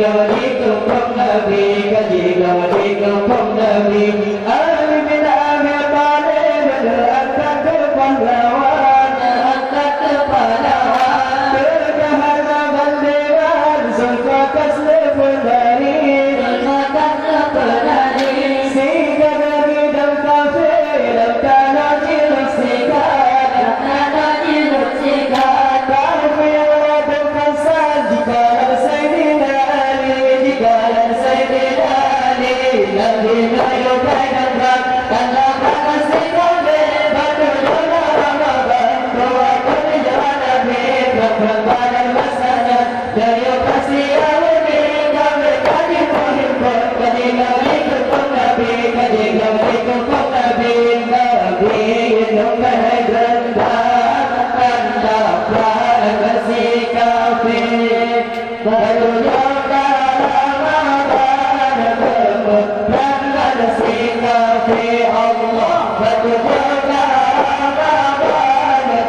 gaji kumpul Nabi, gaji kumpul Nabi. Ali bin Abi Thalib angkat kepahlawan, angkat kepahlawan. Berjalan dewan, sulfakas lepenari, sulfakas lepenari. Sehingga dari dalam kafe, dalam tanah cilok sikat, dalam tanah cilok sikat. Kafe ada pasal jika Sayyidina Ali, jika Sayyidina Ali. Nabi Nayo Bayan Rak, tanah panas sekabe, batu jona Ramadan, doa kerjaan Nabi, berbadan masanya, Nayo kasih awani, kami kaji muhimpun, kaji kami kumpul Nabi, kaji kami kumpul Nabi, Nabi itu menghendak, tanda kasih kafe, baru jona Ramadan, berbadan kasih kafe Allah, baru jona Ramadan,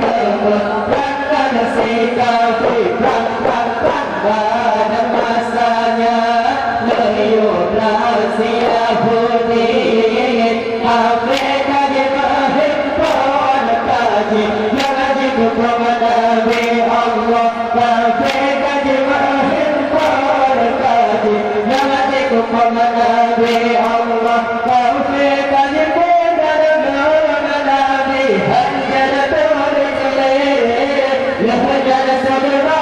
berbadan kasih kafe, pada masanya meyur rahasia Yahudi, Afrika di berhimpun kaji, gaji kumpul Nabi Allah, Afrika di berhimpun kaji, gaji kumpul Nabi Allah, Afrika di berhimpun Nabi, hajar terjadi, hajar saudara.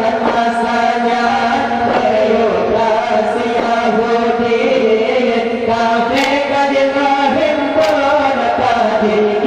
Dan masanya demokrasi Yahudi, kafe kaji berhimpun kaji.